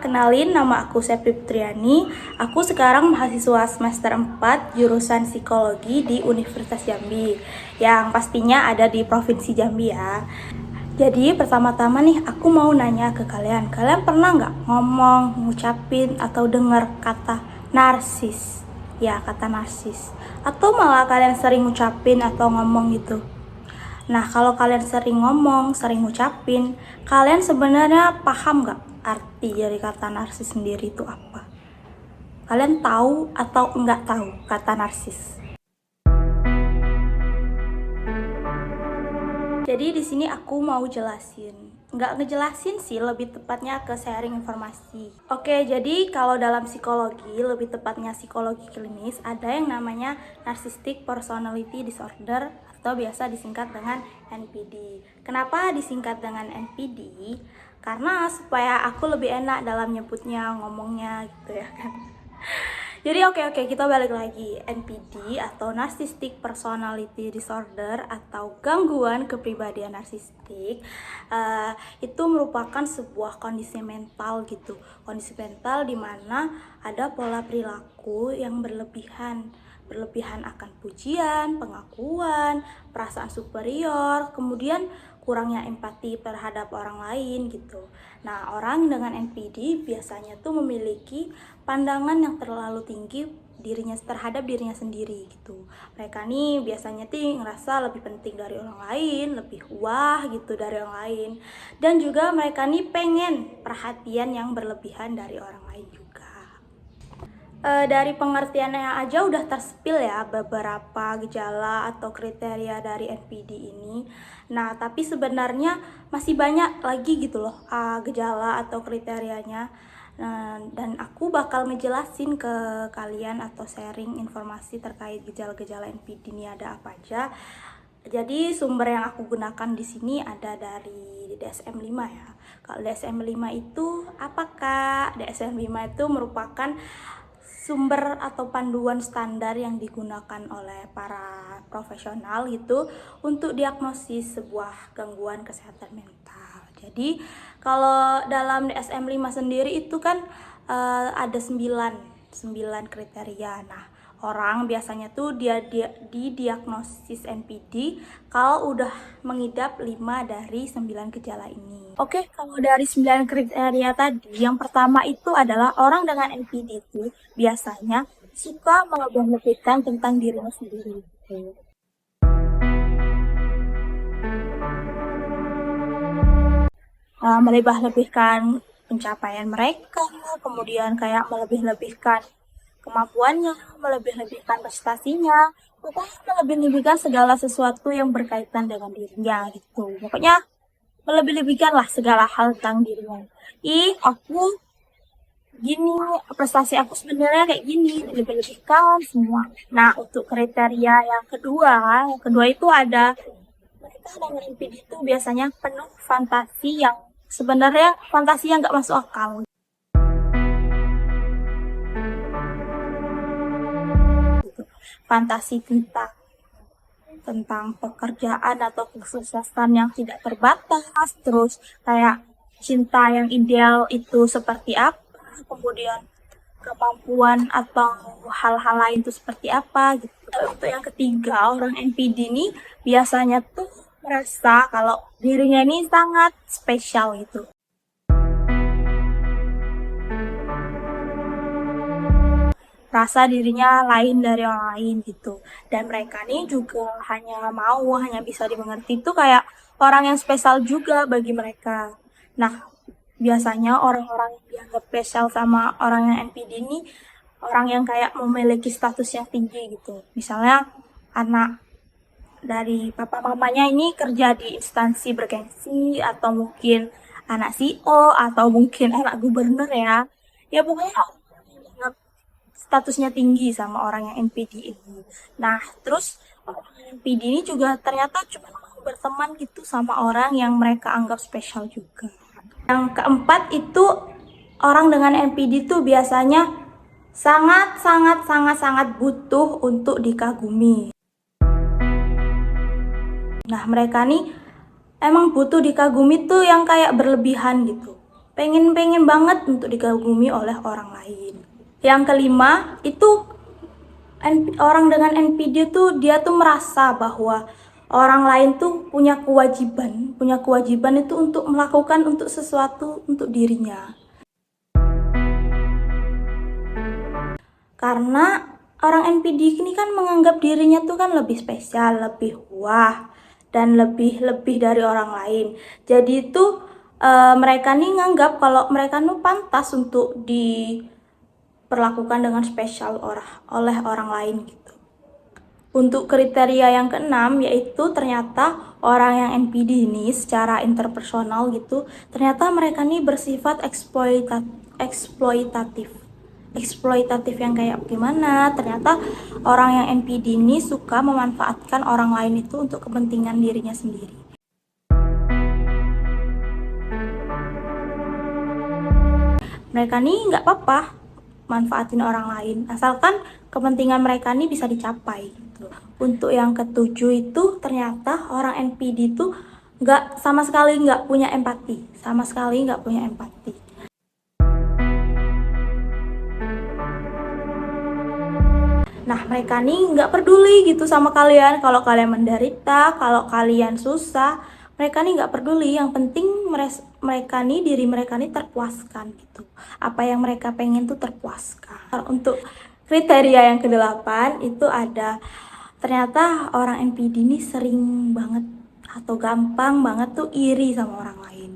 kenalin nama aku Septi Putriani. Aku sekarang mahasiswa semester 4 jurusan psikologi di Universitas Jambi, yang pastinya ada di Provinsi Jambi ya. Jadi pertama-tama nih aku mau nanya ke kalian. Kalian pernah nggak ngomong, ngucapin, atau dengar kata narsis? Ya, kata narsis. Atau malah kalian sering ngucapin atau ngomong gitu. Nah, kalau kalian sering ngomong, sering ngucapin, kalian sebenarnya paham nggak arti dari kata narsis sendiri itu apa? Kalian tahu atau nggak tahu kata narsis? Jadi di sini aku mau jelasin, nggak ngejelasin sih, lebih tepatnya ke sharing informasi. Oke, jadi kalau dalam psikologi, lebih tepatnya psikologi klinis, ada yang namanya Narcissistic Personality Disorder atau biasa disingkat dengan NPD. Kenapa disingkat dengan NPD? Karena supaya aku lebih enak dalam nyebutnya, ngomongnya gitu ya kan. Jadi oke, kita balik lagi. NPD atau Narcissistic Personality Disorder atau gangguan kepribadian narsistik itu merupakan sebuah kondisi mental gitu. Kondisi mental di mana ada pola perilaku yang berlebihan akan pujian, pengakuan, perasaan superior, kemudian kurangnya empati terhadap orang lain gitu. Nah, orang dengan NPD biasanya tuh memiliki pandangan yang terlalu tinggi terhadap dirinya sendiri gitu. Mereka nih biasanya tuh ngerasa lebih penting dari orang lain, lebih wah gitu dari orang lain. Dan juga mereka nih pengen perhatian yang berlebihan dari orang lain juga. Dari pengertiannya aja udah terspil ya beberapa gejala atau kriteria dari NPD ini. Nah, tapi sebenarnya masih banyak lagi gitu loh gejala atau kriterianya. Dan aku bakal ngejelasin ke kalian atau sharing informasi terkait gejala-gejala NPD ini ada apa aja. Jadi sumber yang aku gunakan di sini ada dari DSM-5 ya. Kalau DSM-5 itu apa Kak? DSM-5 itu merupakan sumber atau panduan standar yang digunakan oleh para profesional gitu untuk diagnosis sebuah gangguan kesehatan mental. Jadi kalau dalam DSM-5 sendiri itu kan ada 9 kriteria. Nah, orang biasanya tuh dia didiagnosis NPD kalau udah mengidap 5 dari 9 gejala ini. Oke, kalau dari 9 kriteria tadi, yang pertama itu adalah orang dengan NPD itu biasanya suka melebih-lebihkan tentang dirinya sendiri. Melebih-lebihkan pencapaian mereka, kemudian kayak melebih-lebihkan kemampuannya, melebih-lebihkan prestasinya, pokoknya melebih-lebihkan segala sesuatu yang berkaitan dengan dirinya gitu. Pokoknya melebih-lebihkan lah segala hal tentang dirinya. Aku gini, prestasi aku sebenarnya kayak gini, lebih-lebihkan semua. Nah, untuk kriteria yang kedua itu ada mereka dengan NPD itu biasanya penuh fantasi yang sebenarnya fantasi yang nggak masuk akal. Fantasi tentang pekerjaan atau kesuksesan yang tidak terbatas, terus kayak cinta yang ideal itu seperti apa, kemudian kemampuan atau hal-hal lain itu seperti apa gitu. Untuk yang ketiga, orang NPD ini biasanya tuh merasa kalau dirinya ini sangat spesial gitu. Rasa dirinya lain dari orang lain gitu. Dan mereka nih juga hanya bisa dimengerti itu kayak orang yang spesial juga bagi mereka. Nah, biasanya orang-orang yang dianggap spesial sama orang yang NPD ini orang yang kayak memiliki status yang tinggi gitu. Misalnya anak dari papa mamanya ini kerja di instansi bergengsi, atau mungkin anak CEO, atau mungkin anak gubernur ya. Ya pokoknya statusnya tinggi sama orang yang NPD ini. Nah, terus orang yang NPD ini juga ternyata cuma mau berteman gitu sama orang yang mereka anggap spesial juga. Yang keempat itu orang dengan NPD itu biasanya sangat butuh untuk dikagumi. Nah, mereka nih emang butuh dikagumi tuh yang kayak berlebihan gitu. pengen banget untuk dikagumi oleh orang lain. Yang kelima itu orang dengan NPD tuh dia tuh merasa bahwa orang lain tuh punya kewajiban itu untuk melakukan untuk sesuatu untuk dirinya. Karena orang NPD ini kan menganggap dirinya tuh kan lebih spesial, lebih wah, dan lebih dari orang lain. Jadi itu mereka nih nganggap kalau mereka tuh pantas untuk diperlakukan dengan spesial oleh orang lain gitu. Untuk kriteria yang keenam yaitu ternyata orang yang NPD ini secara interpersonal gitu, ternyata mereka nih bersifat eksploitatif yang kayak gimana? Ternyata orang yang NPD ini suka memanfaatkan orang lain itu untuk kepentingan dirinya sendiri. Mereka nih nggak apa-apa manfaatin orang lain, asalkan kepentingan mereka nih bisa dicapai gitu. Untuk yang ketujuh itu ternyata orang NPD itu sama sekali nggak punya empati. Nah, mereka nih nggak peduli gitu sama kalian. Kalau kalian menderita, kalau kalian susah, mereka nih nggak peduli. Yang penting mereka nih, diri mereka nih terpuaskan gitu. Apa yang mereka pengen tuh terpuaskan. Untuk kriteria yang kedelapan itu ada, ternyata orang NPD ini sering banget atau gampang banget tuh iri sama orang lain.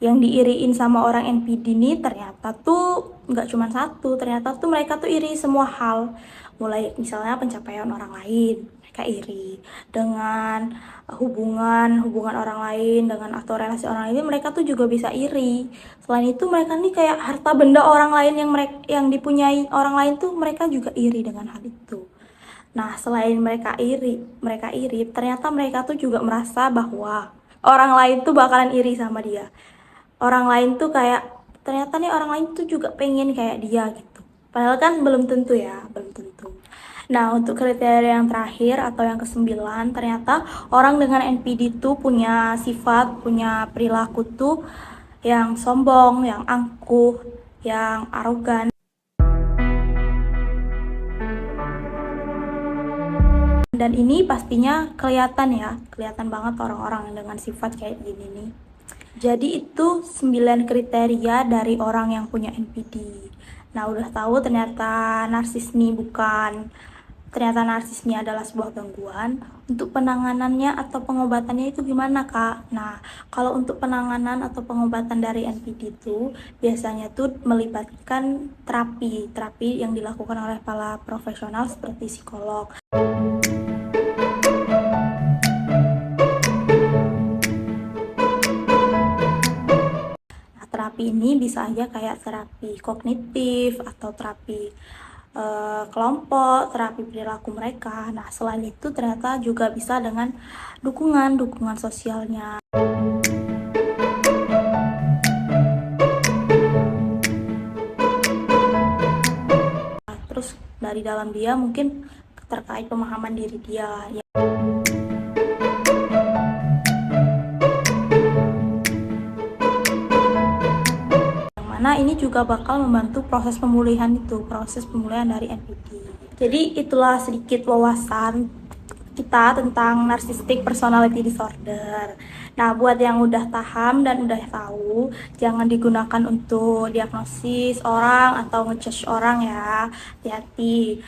Yang diiriin sama orang NPD ini ternyata tuh nggak cuma satu, ternyata tuh mereka tuh iri semua hal. Mulai misalnya pencapaian orang lain, mereka iri dengan hubungan orang lain, dengan atau relasi orang lain, mereka tuh juga bisa iri. Selain itu mereka nih kayak harta benda orang lain yang dipunyai orang lain tuh mereka juga iri dengan hal itu. Nah, selain mereka iri, ternyata mereka tuh juga merasa bahwa orang lain tuh bakalan iri sama dia. Orang lain tuh kayak, ternyata nih orang lain tuh juga pengen kayak dia gitu. Padahal kan belum tentu ya, belum tentu. Nah, untuk kriteria yang terakhir atau yang kesembilan, ternyata orang dengan NPD tuh punya sifat, punya perilaku tuh yang sombong, yang angkuh, yang arogan. Dan ini pastinya kelihatan banget orang-orang dengan sifat kayak gini nih. Jadi itu 9 kriteria dari orang yang punya NPD. Nah, udah tahu ternyata narsis ini adalah sebuah gangguan. Untuk penanganannya atau pengobatannya itu gimana, Kak? Nah, kalau untuk penanganan atau pengobatan dari NPD itu biasanya tuh melibatkan terapi yang dilakukan oleh para profesional seperti psikolog. Terapi ini bisa aja kayak terapi kognitif atau terapi kelompok, terapi perilaku mereka. Nah, selain itu ternyata juga bisa dengan dukungan sosialnya. Terus dari dalam dia mungkin terkait pemahaman diri dia. Nah, ini juga bakal membantu proses pemulihan dari NPD. Jadi itulah sedikit wawasan kita tentang narcissistic personality disorder. Nah, buat yang udah paham dan udah tahu, jangan digunakan untuk diagnosis orang atau ngejudge orang ya. Hati-hati.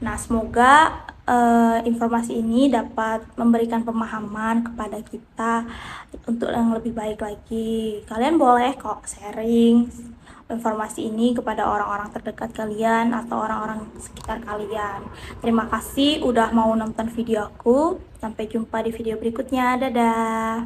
Nah, semoga informasi ini dapat memberikan pemahaman kepada kita untuk yang lebih baik lagi. Kalian boleh kok sharing informasi ini kepada orang-orang terdekat kalian atau orang-orang sekitar kalian. Terima kasih udah mau nonton video aku. Sampai jumpa di video berikutnya. Dadah.